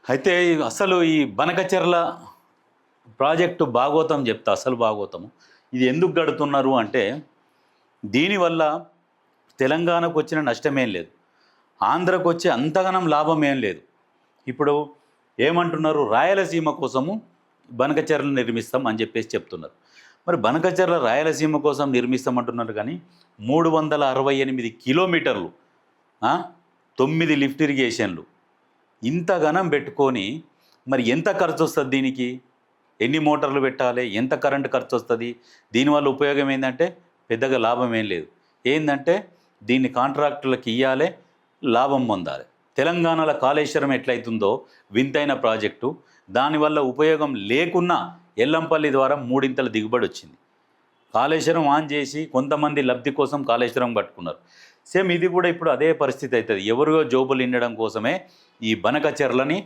అయితే అసలు ఈ బనకచెర్ల ప్రాజెక్టు భాగోతం చెప్తా, అసలు భాగోతము. ఇది ఎందుకు కడుతున్నారు అంటే, దీనివల్ల తెలంగాణకు వచ్చిన నష్టమేం లేదు, ఆంధ్రకు వచ్చే అంతగనం లాభం ఏం లేదు. ఇప్పుడు ఏమంటున్నారు, రాయలసీమ కోసము బనకచెర్లు నిర్మిస్తాం అని చెప్పేసి చెప్తున్నారు. మరి బనకచెర్ల రాయలసీమ కోసం నిర్మిస్తామంటున్నారు, కానీ 368 కిలోమీటర్లు, 9 లిఫ్ట్ ఇరిగేషన్లు, ఇంత ఘనం పెట్టుకొని మరి ఎంత ఖర్చు వస్తుంది దీనికి? ఎన్ని మోటార్లు పెట్టాలి? ఎంత కరెంటు ఖర్చు వస్తుంది? దీనివల్ల ఉపయోగం ఏంటంటే పెద్దగా లాభం ఏం లేదు. ఏంటంటే దీన్ని కాంట్రాక్టులకు ఇవ్వాలి, లాభం పొందాలి. తెలంగాణలో కాళేశ్వరం ఎట్లయితుందో వింతైన ప్రాజెక్టు, దానివల్ల ఉపయోగం లేకున్నా ఎల్లంపల్లి ద్వారా 3 దిగుబడి వచ్చింది. కాళేశ్వరం ఆన్ చేసి కొంతమంది లబ్ధి కోసం కాళేశ్వరం పట్టుకున్నారు. సేమ్ ఇది కూడా ఇప్పుడు అదే పరిస్థితి అవుతుంది. ఎవరిగో జోబులు నిండడం కోసమే ఈ బనకచెర్లని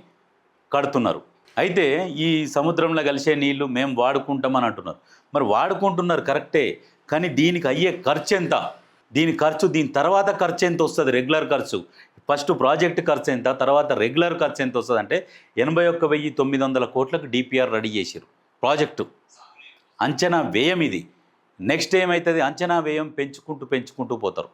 కడుతున్నారు. అయితే ఈ సముద్రంలో కలిసే నీళ్లు మేము వాడుకుంటామని అంటున్నారు. మరి వాడుకుంటున్నారు కరెక్టే, కానీ దీనికి అయ్యే ఖర్చు ఎంత? దీని తర్వాత ఖర్చు ఎంత వస్తుంది? రెగ్యులర్ ఖర్చు, ఫస్ట్ ప్రాజెక్ట్ ఖర్చు ఎంత, తర్వాత రెగ్యులర్ ఖర్చు ఎంత వస్తుంది అంటే 81,900 కోట్లకు డిపిఆర్ రెడీ చేశారు ప్రాజెక్టు. అంచనా వ్యయం ఇది. నెక్స్ట్ ఏమవుతుంది? అంచనా వ్యయం పెంచుకుంటూ పోతారు.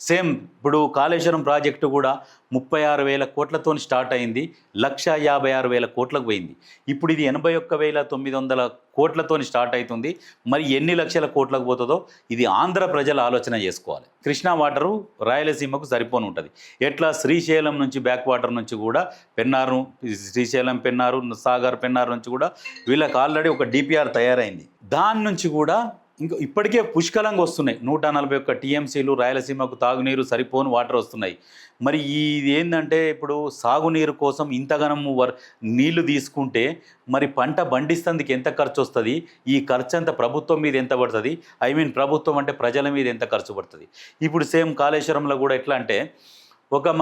సేమ్ ఇప్పుడు కాళేశ్వరం ప్రాజెక్టు కూడా 36,000 కోట్లతో స్టార్ట్ అయింది, 1,56,000 కోట్లకు పోయింది. ఇప్పుడు ఇది 81,900 కోట్లతో స్టార్ట్ అవుతుంది. మరి ఎన్ని లక్షల కోట్లకు పోతుందో ఇది ఆంధ్ర ప్రజలు ఆలోచన చేసుకోవాలి. కృష్ణా వాటరు రాయలసీమకు సరిపోని ఉంటుంది. ఎట్లా శ్రీశైలం నుంచి బ్యాక్ వాటర్ నుంచి కూడా పెన్నారు, శ్రీశైలం పెన్నారు, సాగర్ పెన్నారు నుంచి కూడా వీళ్ళకి ఆల్రెడీ ఒక డిపిఆర్ తయారైంది. దాని నుంచి కూడా ఇంకా ఇప్పటికే పుష్కలంగా వస్తున్నాయి. 141 టీఎంసీలు రాయలసీమకు తాగునీరు సరిపోని వాటర్ వస్తున్నాయి. మరి ఇది ఏంటంటే ఇప్పుడు సాగునీరు కోసం ఇంతగానం నీళ్లు తీసుకుంటే మరి పంట పండిస్తందుకు ఎంత ఖర్చు వస్తుంది? ఈ ఖర్చు అంతా ప్రభుత్వం మీద ఎంత పడుతుంది? ప్రభుత్వం అంటే ప్రజల మీద ఎంత ఖర్చు పడుతుంది? ఇప్పుడు సేమ్ కాళేశ్వరంలో కూడా ఎట్లా అంటే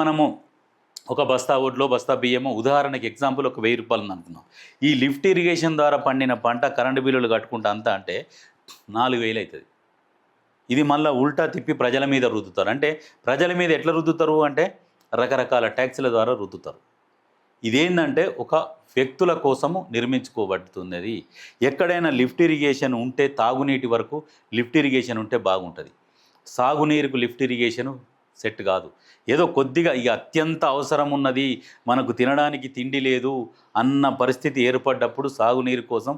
మనము ఒక బస్తా ఒడ్లో బస్తా బియ్యము, ఉదాహరణకి ఎగ్జాంపుల్ ఒక 1000 రూపాయలు అనుకున్నాం. ఈ లిఫ్ట్ ఇరిగేషన్ ద్వారా పండిన పంట కరెంటు బిల్లులు కట్టుకుంటా అంతా అంటే 4,000 అవుతుంది. ఇది మళ్ళీ ఉల్టా తిప్పి ప్రజల మీద రుద్దుతారు. అంటే ప్రజల మీద ఎట్లా రుద్దుతారు అంటే రకరకాల ట్యాక్సుల ద్వారా రుద్దుతారు. ఇదేంటంటే ఒక వ్యక్తుల కోసము నిర్మించుకోబడుతున్నది. ఎక్కడైనా లిఫ్ట్ ఇరిగేషన్ ఉంటే తాగునీటి వరకు లిఫ్ట్ ఇరిగేషన్ ఉంటే బాగుంటుంది. సాగునీరుకు లిఫ్ట్ ఇరిగేషను సెట్ కాదు. ఏదో కొద్దిగా ఇక అత్యంత అవసరం ఉన్నది, మనకు తినడానికి తిండి లేదు అన్న పరిస్థితి ఏర్పడ్డప్పుడు సాగునీరు కోసం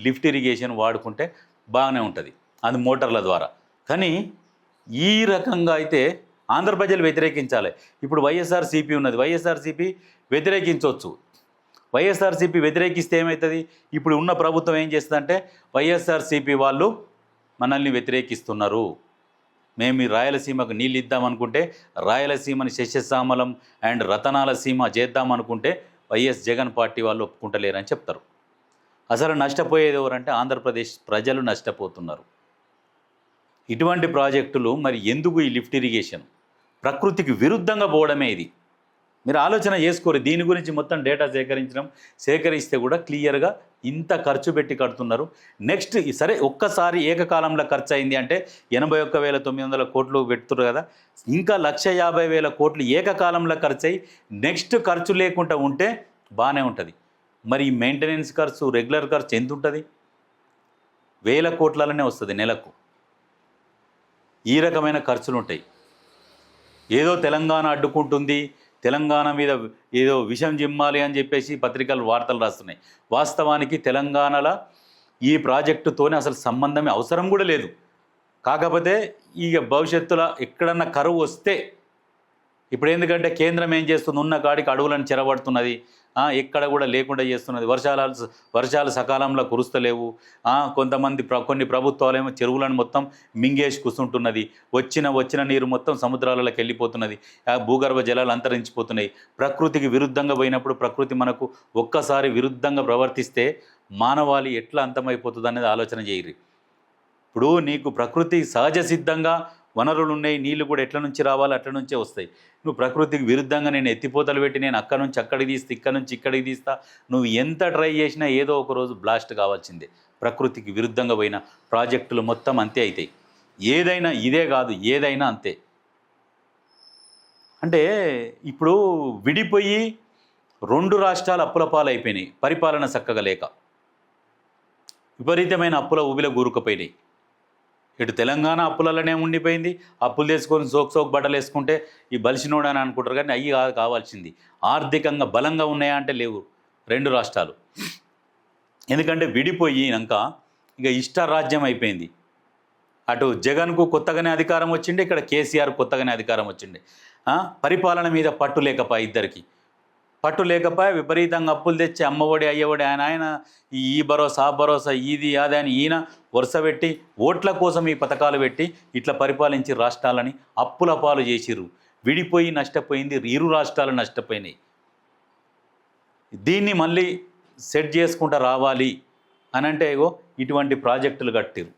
లిఫ్ట్ ఇరిగేషన్ వాడుకుంటే బాగానే ఉంటుంది, అది మోటార్ల ద్వారా. కానీ ఈ రకంగా అయితే ఆంధ్ర ప్రజలు వ్యతిరేకించాలి. ఇప్పుడు వైఎస్ఆర్సీపీ ఉన్నది, వైఎస్ఆర్సీపీ వ్యతిరేకించవచ్చు. వైఎస్ఆర్సీపీ వ్యతిరేకిస్తే ఏమవుతుంది? ఇప్పుడు ఉన్న ప్రభుత్వం ఏం చేస్తుందంటే వైఎస్ఆర్సీపీ వాళ్ళు మనల్ని వ్యతిరేకిస్తున్నారు, మేము ఈ రాయలసీమకు నీళ్ళు ఇద్దామనుకుంటే రాయలసీమని శస్యశ్యామలం అండ్ రతనాల సీమ చేద్దామనుకుంటే వైఎస్ జగన్ పార్టీ వాళ్ళు ఒప్పుకుంటలేరని చెప్తారు. అసలు నష్టపోయేది ఎవరంటే ఆంధ్రప్రదేశ్ ప్రజలు నష్టపోతున్నారు. ఇటువంటి ప్రాజెక్టులు మరి ఎందుకు? ఈ లిఫ్ట్ ఇరిగేషన్ ప్రకృతికి విరుద్ధంగా పోవడమే ఇది. మీరు ఆలోచన చేసుకోరు దీని గురించి. మొత్తం డేటా సేకరిస్తే కూడా క్లియర్గా ఇంత ఖర్చు పెట్టి కడుతున్నారు. నెక్స్ట్ సరే ఒక్కసారి ఏకకాలంలో ఖర్చు అయింది అంటే 81,900 కోట్లు పెడుతున్నారు కదా, ఇంకా 1,50,000 కోట్లు ఏకకాలంలో ఖర్చు అయ్యి నెక్స్ట్ ఖర్చు లేకుండా ఉంటే బాగానే ఉంటుంది. మరి ఈ మెయింటెనెన్స్ ఖర్చు, రెగ్యులర్ ఖర్చు ఎంత ఉంటుంది? 1,000 కోట్లలోనే వస్తుంది నెలకు. ఈ రకమైన ఖర్చులు ఉంటాయి. ఏదో తెలంగాణ అడ్డుకుంటుంది, తెలంగాణ మీద ఏదో విషం జిమ్మాలి అని చెప్పేసి పత్రికలు వార్తలు రాస్తున్నాయి. వాస్తవానికి తెలంగాణలో ఈ ప్రాజెక్టుతోనే అసలు సంబంధమే అవసరం కూడా లేదు. కాకపోతే ఇక భవిష్యత్తులో ఎక్కడన్నా కరువు వస్తే, ఇప్పుడు ఎందుకంటే కేంద్రం ఏం చేస్తుంది, ఉన్న కాడికి అడవులను చెరబడుతున్నది, ఎక్కడ కూడా లేకుండా చేస్తున్నది. వర్షాలు సకాలంలో కురుస్తలేవు. కొన్ని ప్రభుత్వాలేమో చెరువులను మొత్తం మింగేసి కూర్చుంటున్నది. వచ్చిన నీరు మొత్తం సముద్రాలలోకి వెళ్ళిపోతున్నది. భూగర్భ జలాలు అంతరించిపోతున్నాయి. ప్రకృతికి విరుద్ధంగా పోయినప్పుడు ప్రకృతి మనకు ఒక్కసారి విరుద్ధంగా ప్రవర్తిస్తే మానవాళి ఎట్లా అంతమైపోతుంది అనేది ఆలోచన చేయరు. ఇప్పుడు నీకు ప్రకృతి సహజ సిద్ధంగా వనరులు ఉన్నాయి, నీళ్లు కూడా ఎట్ల నుంచి రావాలి అట్ల నుంచే వస్తాయి. నువ్వు ప్రకృతికి విరుద్ధంగా నేను ఎత్తిపోతలు పెట్టి నేను అక్కడి నుంచి అక్కడికి తీస్తా, ఇక్కడి నుంచి ఇక్కడికి తీస్తా, నువ్వు ఎంత ట్రై చేసినా ఏదో ఒక రోజు బ్లాస్ట్ కావాల్సిందే. ప్రకృతికి విరుద్ధంగా పోయిన ప్రాజెక్టులు మొత్తం అంతే అవుతాయి. ఏదైనా ఇదే కాదు, ఏదైనా అంతే. అంటే ఇప్పుడు విడిపోయి 2 రాష్ట్రాలు అప్పుల పాలైపోయినాయి, పరిపాలన చక్కగా లేక విపరీతమైన అప్పుల ఊబిలో కూరుకుపోయినాయి. ఇటు తెలంగాణ అప్పులలోనే ఉండిపోయింది, అప్పులు తెచ్చుకొని సోక్ బట్టలు వేసుకుంటే ఈ బలిసినోడు అని అనుకుంటారు, కానీ అయ్యి కావాల్సింది. ఆర్థికంగా బలంగా ఉన్నాయా అంటే లేవు 2 రాష్ట్రాలు. ఎందుకంటే విడిపోయినాక ఇక ఇష్టారాజ్యం అయిపోయింది. అటు జగన్కు కొత్తగానే అధికారం వచ్చింది, ఇక్కడ కేసీఆర్ కొత్తగానే అధికారం వచ్చింది. పరిపాలన మీద పట్టు లేకపోయా, ఇద్దరికి పట్టు లేకపోయా, విపరీతంగా అప్పులు తెచ్చి అమ్మఒడి అయ్యఒడి ఆయన ఈ భరోసా ఆ భరోసా ఇది అదే అని ఈయన వరుస పెట్టి ఓట్ల కోసం ఈ పథకాలు పెట్టి ఇట్లా పరిపాలించి రాష్ట్రాలని అప్పుల పాలు చేసిర్రు. విడిపోయి నష్టపోయింది, 2 రాష్ట్రాలు నష్టపోయినాయి. దీన్ని మళ్ళీ సెట్ చేసుకుంటూ రావాలి అని అంటే ఇటువంటి ప్రాజెక్టులు కట్టిరు.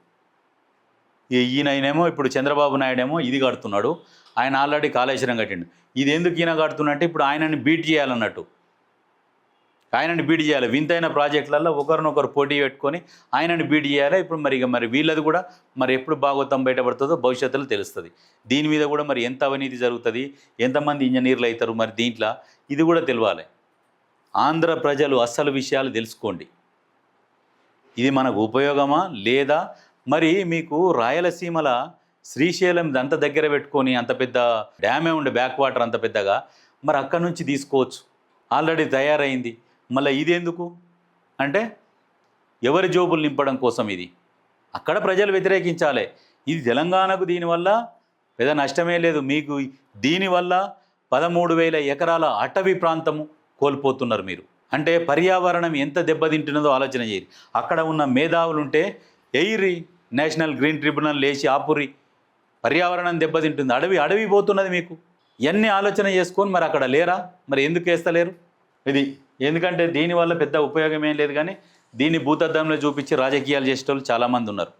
ఈయనేమో ఇప్పుడు చంద్రబాబు నాయుడు ఏమో ఇది కడుతున్నాడు, ఆయన ఆల్రెడీ కాళేశ్వరం కట్టిండు. ఇది ఎందుకు ఈయన కడుతున్నట్టు ఇప్పుడు ఆయనని బీట్ చేయాలన్నట్టు, ఆయనని బీట్ చేయాలి. వింతైన ప్రాజెక్టులలో ఒకరినొకరు పోటీ పెట్టుకొని ఆయనని బీట్ చేయాలి. ఇప్పుడు మరి వీళ్ళది కూడా మరి ఎప్పుడు భాగవతం బయటపడుతుందో భవిష్యత్తులో తెలుస్తుంది. దీని మీద కూడా మరి ఎంత అవినీతి జరుగుతుంది, ఎంతమంది ఇంజనీర్లు అవుతారు, మరి దీంట్లో ఇది కూడా తెలియాలి. ఆంధ్ర ప్రజలు అస్సలు విషయాలు తెలుసుకోండి. ఇది మనకు ఉపయోగమా లేదా? మరి మీకు రాయలసీమల శ్రీశైలం అంత దగ్గర పెట్టుకొని అంత పెద్ద డ్యామే ఉండే బ్యాక్ వాటర్ అంత పెద్దగా, మరి అక్కడి నుంచి తీసుకోవచ్చు, ఆల్రెడీ తయారైంది. మళ్ళీ ఇది ఎందుకు అంటే ఎవరి జోబులు నింపడం కోసం. ఇది అక్కడ ప్రజలు వ్యతిరేకించాలి. ఇది తెలంగాణకు దీనివల్ల పెద్ద నష్టమే లేదు. మీకు దీనివల్ల 13,000 ఎకరాల అటవీ ప్రాంతము కోల్పోతున్నారు మీరు. అంటే పర్యావరణం ఎంత దెబ్బతింటున్నదో ఆలోచన చేయరు. అక్కడ ఉన్న మేధావులుంటే ఎయిరి నేషనల్ గ్రీన్ ట్రిబ్యునల్ లేచి ఆపురి, పర్యావరణం దెబ్బతింటుంది, అడవి పోతున్నది. మీకు ఇవన్నీ ఆలోచన చేసుకొని మరి అక్కడ లేరా? మరి ఎందుకు వేస్తలేరు? ఇది ఎందుకంటే దీనివల్ల పెద్ద ఉపయోగం ఏం లేదు, కానీ దీన్ని భూతద్దంలో చూపించి రాజకీయాలు చేసేటోళ్ళు చాలామంది ఉన్నారు.